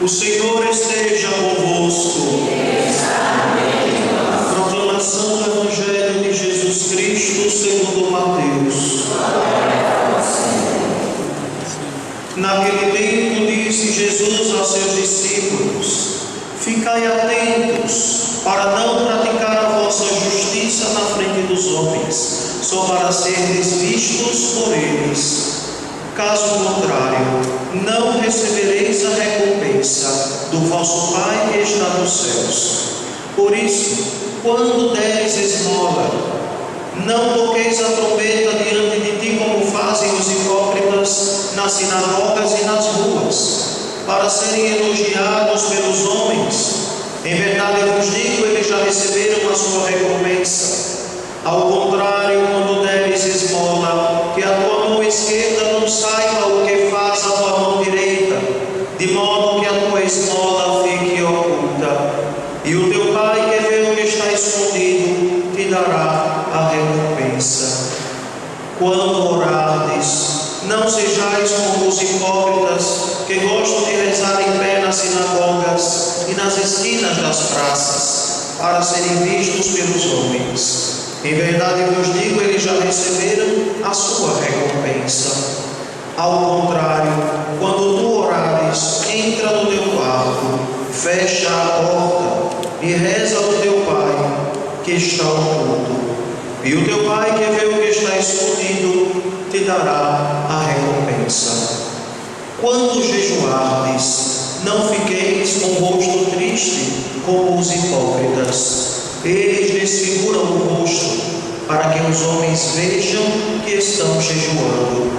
O Senhor esteja convosco. Proclamação do Evangelho de Jesus Cristo segundo Mateus. Naquele tempo disse Jesus aos seus discípulos: ficai atentos para não praticar a vossa justiça na frente dos homens, só para seres vistos por eles. Caso contrário, não recebereis a recompensa do vosso Pai que está nos céus. Por isso, quando deres esmola, não toqueis a trombeta diante de ti como fazem os hipócritas nas sinagogas e nas ruas, para serem elogiados pelos homens. Em verdade eu vos digo, eles já receberam a sua recompensa. Ao contrário, quando deres esmola, que a tua mão esquerda não saiba o que faz a tua mão direita, de modo que a tua esmola fique oculta. E o teu Pai que vê o que está escondido, te dará a recompensa. Quando orardes, não sejais como os hipócritas, que gostam de rezar em pé nas sinagogas e nas esquinas das praças, para serem vistos pelos homens. Em verdade eu vos digo, eles já receberam a sua recompensa. Ao contrário, quando tu orares, entra no teu quarto, fecha a porta e reza ao teu Pai que está oculto. E o teu Pai que vê o que está escondido, te dará a recompensa. Quando jejuardes, não fiqueis com o rosto triste como os hipócritas. Eles desfiguram o rosto, para que os homens vejam que estão jejuando.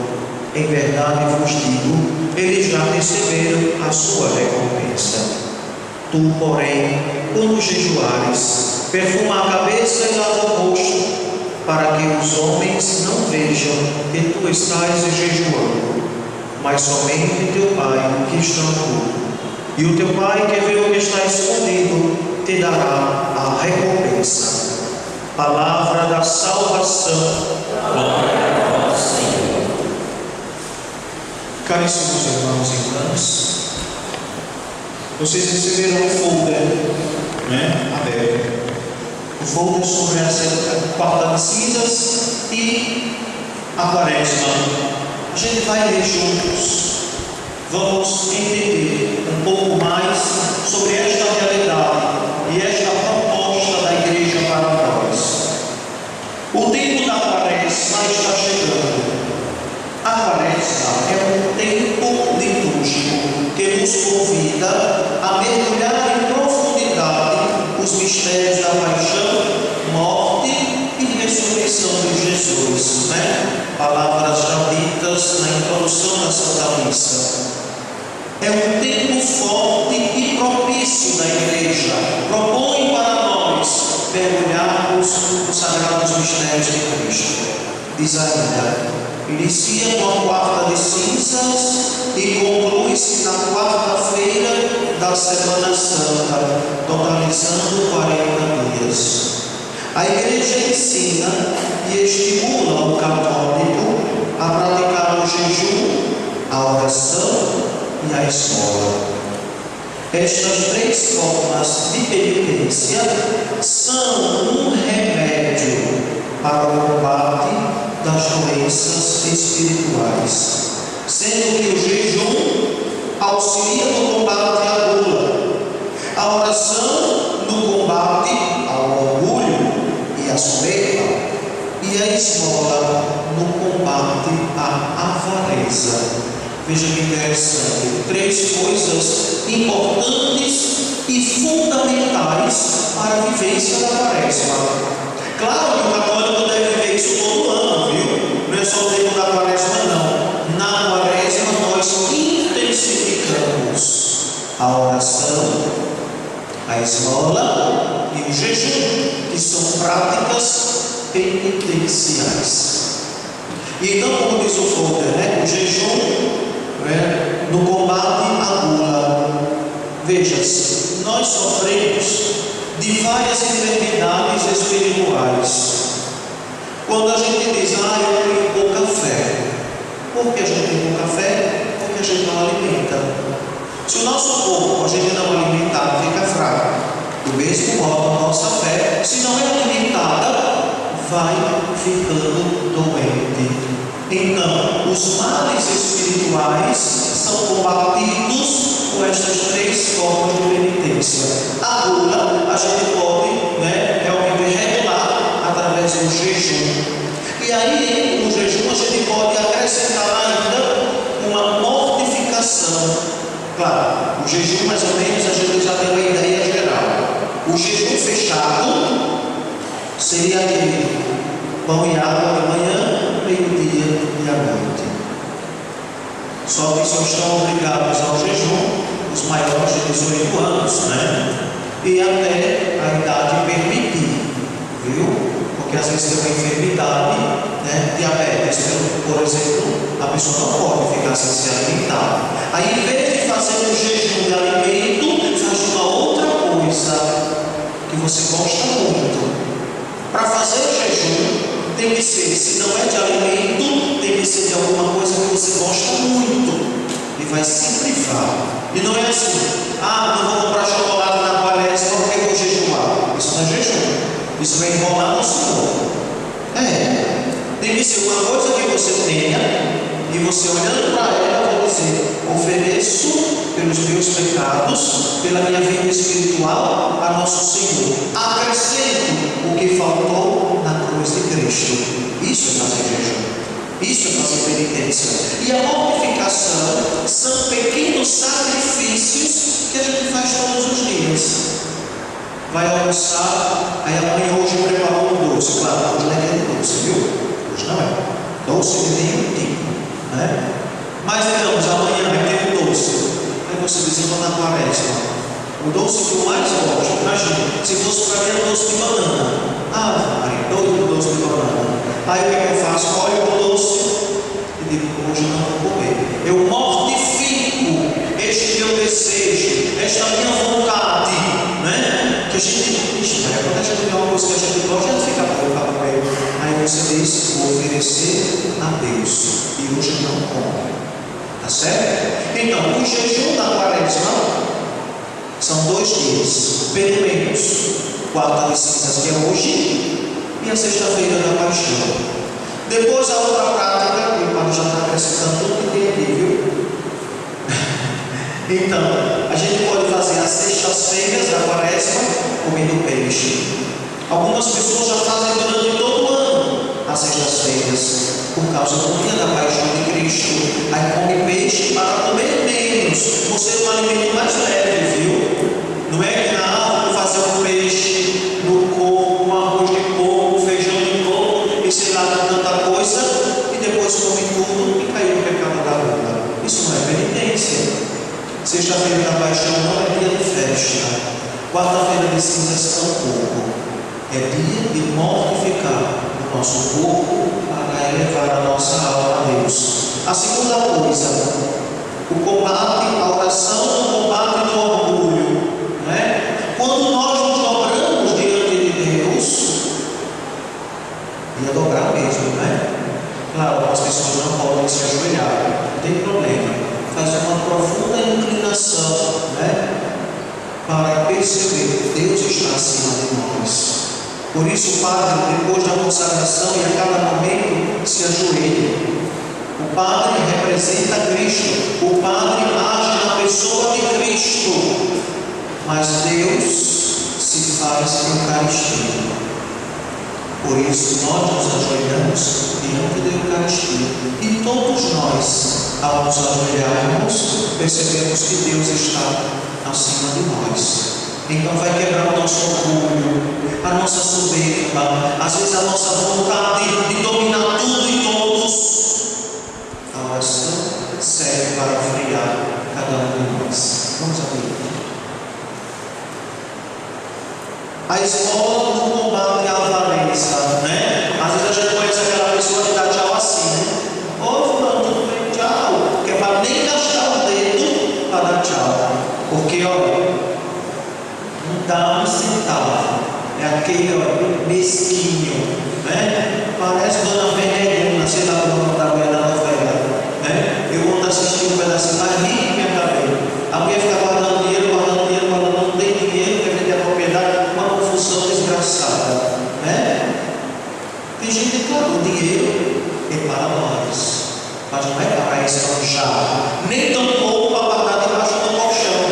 Em verdade vos digo, eles já receberam a sua recompensa. Tu, porém, quando jejuares, perfuma a cabeça e lava o rosto, para que os homens não vejam que tu estás jejuando, mas somente teu Pai que está oculto. E o teu Pai que vê o que está escondido, te dará a recompensa. Palavra da salvação. Glória a vós, Senhor. Caríssimos irmãos e irmãs, vocês receberam um folder, aberto. O folder sobre a quarta de cinzas e a quaresma. A gente vai ler juntos. Vamos entender um pouco mais sobre esta realidade e esta proposta da igreja para nós. O tempo da quaresma está chegando. A quaresma é um tempo litúrgico que nos convida a mergulhar em profundidade os mistérios da paixão, morte e ressurreição de Jesus, Palavras já ditas na introdução da Santa Missa. É um tempo forte e propício da igreja. Propõe para nós mergulharmos nos sagrados mistérios de Cristo. Diz ainda: inicia com a quarta de cinzas e conclui-se na quarta-feira da Semana Santa, totalizando 40 dias. A igreja ensina e estimula o católico a praticar o jejum, a oração e a esmola. Estas três formas de penitência são um remédio para o combate das doenças espirituais, sendo que o jejum auxilia no combate à gula, a oração no combate ao orgulho e à soberba, e a esmola no combate à avareza. Veja que interessante, três coisas importantes e fundamentais para a vivência da quaresma. Claro que o católico deve ver isso todo ano, viu? Não é só o tempo da quaresma, não. Na quaresma nós intensificamos a oração, a a esmola e o jejum, que são práticas penitenciais. E então, como diz o Folder, o jejum no combate à gula. Veja-se, nós sofremos de várias enfermidades espirituais. Quando a gente diz, eu tenho pouca fé. Por que a gente tem pouca fé? Porque a gente não alimenta. Se o nosso corpo a gente não alimentar, fica fraco. Do mesmo modo, a nossa fé, se não é alimentada, vai ficando doente. Então, os males espirituais são combatidos com estas três formas de penitência. A gula, a gente pode realmente regular através do jejum. E aí, no jejum, a gente pode acrescentar ainda uma mortificação. Claro, o jejum, mais ou menos, a gente já tem uma ideia geral. O jejum fechado seria aquele pão e água de manhã, meio-dia e à noite. Só que só estão obrigados ao jejum os maiores de 18 anos, e até a idade permitir, viu? Porque às vezes tem uma enfermidade, diabetes, por exemplo, a pessoa não pode ficar sem se alimentar. Aí, em vez de fazer um jejum de alimento, faz uma outra coisa que você gosta muito. Para fazer o jejum, tem que ser, se não é de alimento, tem que ser de alguma coisa que você gosta muito e vai se privar. E não é assim, não vou comprar chocolate na quaresma porque vou jejuar. Isso não é jejum, isso vai enrolar no Senhor. Tem que ser uma coisa que você tenha e você olhando para ela vai dizer: ofereço pelos meus pecados, pela minha vida espiritual a nosso Senhor. Acrescento o que faltou na cruz de Cristo. Isso é fazer jejum. Isso é fazer penitência. E a mortificação são pequenos sacrifícios que a gente faz todos os dias. Vai almoçar, aí a mãe hoje preparou um doce. Claro, hoje não é aquele doce, viu? Hoje não é. Doce de nenhum tipo, Mas digamos, amanhã vai ter um doce. Aí você diz: eu vou na quaresma. O doce que eu mais gosto, imagina, se fosse para mim era doce de banana. Maria, doido do doce de banana. Aí o que eu faço? Olho o doce e digo: hoje não vou comer. Eu mortifico este meu desejo, esta minha vontade, Que a gente, quando a gente tem uma coisa que a gente gosta, a gente fica pouco para comer. Aí você diz: vou oferecer a Deus e hoje não como. Tá certo? Então, o jejum da quaresma são 2 dias, pelo menos. Quarta de cinzas, que é hoje, e a sexta-feira da paixão. Depois a outra prática, que o Padre já está acrescentando tudo que tem aqui, viu? Então, a gente pode fazer as sextas-feiras da quaresma comendo peixe. Algumas pessoas já fazem durante todo o ano as sextas-feiras, por causa do dia da paixão de Cristo. Aí come peixe para comer menos. Você é um alimento mais leve, viu? Não é que vou fazer um peixe no coco, um arroz de coco, feijão de coco, e sei lá, tanta coisa, e depois come tudo e caiu no pecado da gula. Isso não é penitência. Sexta-feira da paixão não é dia de festa. Quarta-feira de cinzas tampouco. É dia de mortificar o nosso corpo para elevar a nossa alma a Deus. A segunda coisa, o combate, a oração do combate do orgulho. Quando nós nos dobramos diante de Deus, ia dobrar mesmo, Claro, as pessoas não podem se ajoelhar, não tem problema. Faz uma profunda inclinação, para perceber que Deus está acima de nós. Por isso o padre, depois da consagração e a cada momento, se ajoelha. O padre representa Cristo. O padre age na pessoa de Cristo. Mas Deus se faz Eucaristia. Por isso nós nos ajoelhamos diante da Eucaristia. E todos nós, ao nos ajoelharmos, percebemos que Deus está acima de nós. Então vai quebrar o nosso orgulho, a nossa soberba, às vezes a nossa vontade de dominar tudo e todos. A oração serve para friar cada um de nós. Vamos abrir. A esmola não combate a avareza, né? Às vezes a gente conhece aquela pessoa que dá tchau assim, né? Oi, fulano, tudo bem? Tchau. Que é para nem gastar o dedo para dar tchau. Porque, olha, não dá um centavo. É aquele, olha, mesquinho, né? Parece Dona Venegona, sei lá o nome da mulher da novela, né? Eu ando assistindo um pedacinho, mas ri minha cabelo. A mulher fica guardando dinheiro, não tem dinheiro, quer vender a propriedade, uma confusão desgraçada, né? Tem gente que, claro, o dinheiro é para nós, mas não é para esbanjar, nem tampouco para guardar debaixo do colchão.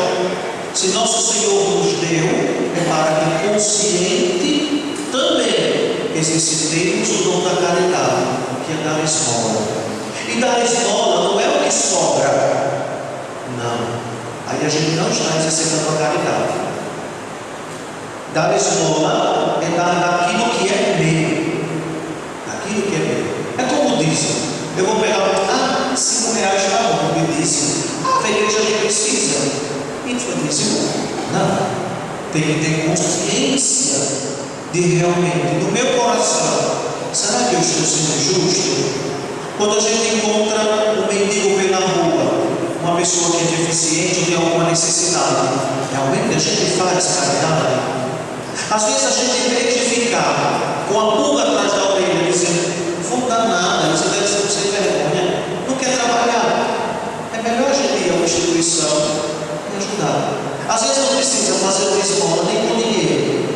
Se nosso Senhor nos deu, é para que consciente também exercitemos o dom da caridade, que é dar esmola. E dar esmola não é o que sobra, não. Aí a gente não está exercitando a caridade. Dar esmola é dar daquilo que é meu. Daquilo que é meu. É como dizem, eu vou pegar, R$5 está bom, me disse. A igreja que precisa. Infelizmente, não. Tem que ter consciência de realmente, no meu coração, será que eu estou sendo justo? Quando a gente encontra um mendigo pela rua, uma pessoa que é deficiente ou tem alguma necessidade, realmente a gente faz caridade? Às vezes a gente, em vez de ficar com a pulga atrás da orelha, dizendo, não vou dar nada, você deve ser sem vergonha, não quer trabalhar, é melhor a gente ir a uma instituição e ajudar. Às vezes não precisa fazer uma esmola nem com dinheiro,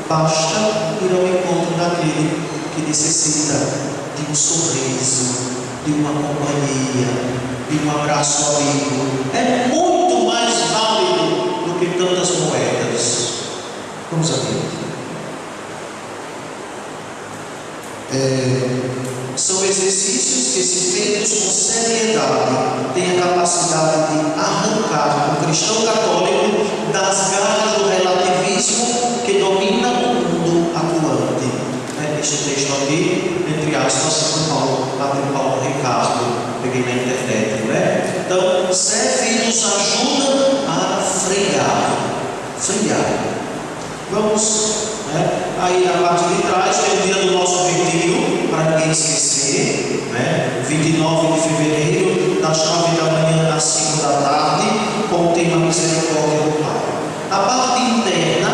basta ir ao encontro daquele que necessita de um sorriso, de uma companhia, de um abraço amigo. É muito mais válido do que tantas moedas. Vamos adiante. São exercícios que, se feitos com seriedade, têm a capacidade de arrancar o cristão católico das garras do relativismo que domina o mundo atuante. Este texto aqui, entre aspas, Padre Paulo Ricardo, peguei na internet, né? Então, serve e nos ajuda a frear. Vamos, né? Aí na parte de trás tem o dia do nosso retiro, para ninguém esquecer, né? 29 de fevereiro, das 9 da manhã às 5 da tarde, com o tema Misericórdia do Pai. A parte interna,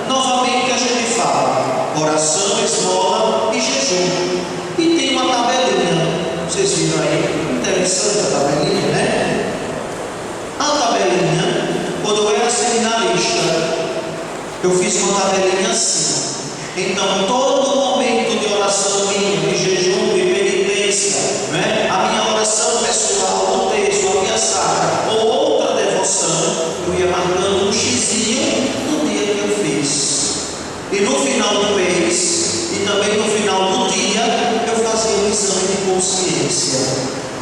novamente a gente fala, oração, esmola e jejum. E tem uma tabelinha, vocês viram aí, interessante a tabelinha, né? A tabelinha, quando eu era seminarista, eu fiz uma tabelinha assim. Então, todo momento de oração minha, de jejum, de penitência, né? A minha oração pessoal, o texto, a minha sacra ou outra devoção, eu ia marcando um xizinho no dia que eu fiz. E no final do mês, e também no final do dia, eu fazia um exame de consciência.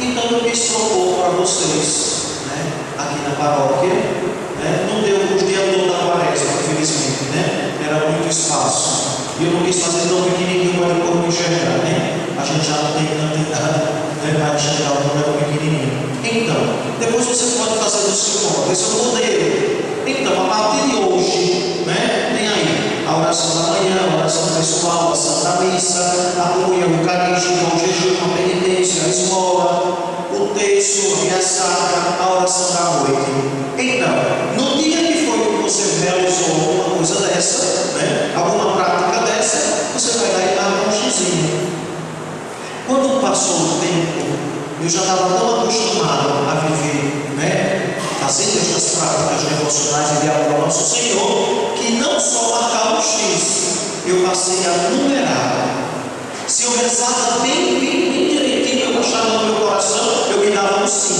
Então, eu quis propor para vocês, né? Aqui na paróquia, né? Não deu os dias todos da quaresma, infelizmente, né? Era muito espaço. E eu não quis fazer tão pequenininho para depois me enxergar, né? A gente já não tem tanta idade, né? Para enxergar o número pequenininho. Então, depois você pode fazer do seu modo, esse é o modelo. Então, a partir de hoje, né? Tem aí a oração da manhã, a oração pessoal, a Santa Missa, a comunhão eucarística, o jejum, a penitência, a esmola, o texto, a minha sacra, a oração da noite. Então, no dia que foi que você realizou alguma coisa dessa, né? Alguma prática dessa, você vai lá e dá um xizinho. Quando passou o tempo, eu já estava tão acostumado a viver, né? Fazendo estas práticas devocionais e de amor ao nosso Senhor, que não só marcava o X, eu passei a numerar. Se eu rezava bem direitinho, eu achava no meu coração, eu me dava um 5.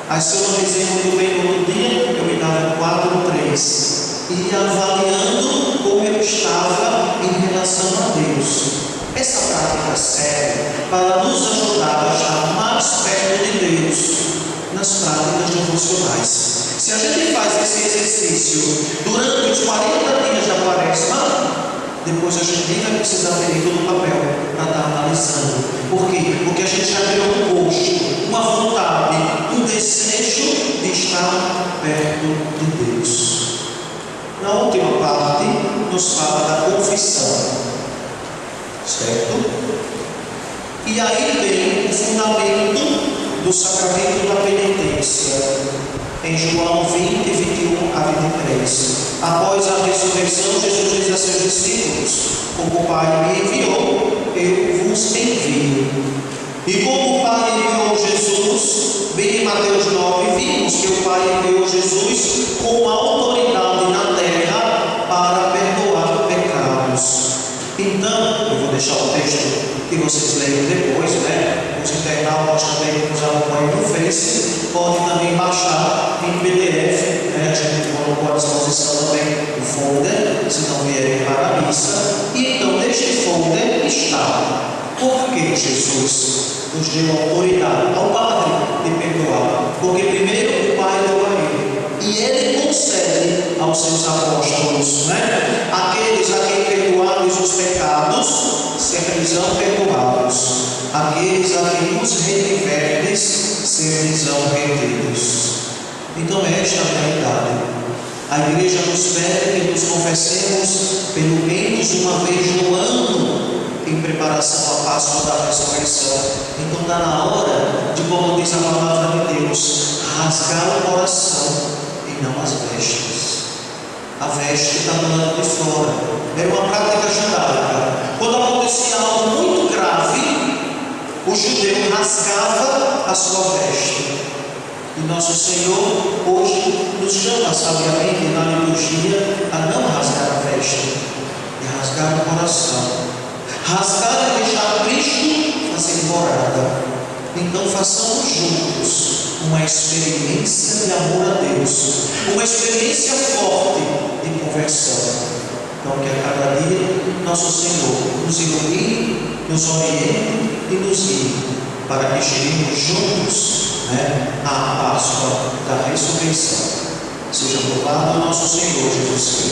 Aí se eu não rezei muito bem no outro dia, eu me dava 4 ou 3. E avaliando como eu estava em relação a Deus. Essa prática serve para nos ajudar a estar mais perto de Deus nas práticas devocionais. Se a gente faz esse exercício durante os 40 dias da quaresma, depois a gente nem vai precisar ter todo o papel para estar analisando. Por quê? Porque a gente já criou um gosto, uma vontade, um desejo de estar perto de Deus. Na última parte, nos fala da confissão, certo? E aí vem o fundamento do sacramento da penitência, em João 20, 21 a 23. Após a ressurreição, Jesus diz a seus discípulos: como o Pai me enviou, eu vos envio. E como o Pai enviou Jesus, bem em Mateus 9, vimos que o Pai enviou Jesus com autoridade na terra para perdoar pecados. Então, eu vou deixar o texto que vocês leiam depois, né? Os internautas também que nos acompanham no Face, podem também baixar em PDF, né? A gente colocou à disposição também o folder, se não vierem para a missa. E então, neste folder está: por que Jesus nos deu autoridade ao Padre de perdoar? Porque primeiro o Pai deu a ele, e ele concede aos seus apóstolos, né? Aqueles a quem perdoados os pecados, serão perdoados. Aqueles a quem os retiverdes, serão retidos. Então esta é a realidade. A Igreja nos pede que nos confessemos pelo menos uma vez no ano, em preparação à Páscoa da Ressurreição. Então está na hora de, como diz a palavra de Deus, rasgar o coração e não as vestes. A veste está do lado de fora. Era uma prática judaica. Quando acontecia algo muito grave, o judeu rasgava a sua veste. E nosso Senhor hoje nos chama sabiamente na liturgia a não rasgar a veste, e rasgar o coração. Rasgar é deixar Cristo fazer morada. Então façamos juntos uma experiência de amor a Deus, uma experiência forte de conversão. Então que a cada dia nosso Senhor nos ilumine, nos oriente e nos guie, para que cheguemos juntos, à Páscoa da Ressurreição. Seja louvado nosso Senhor Jesus Cristo.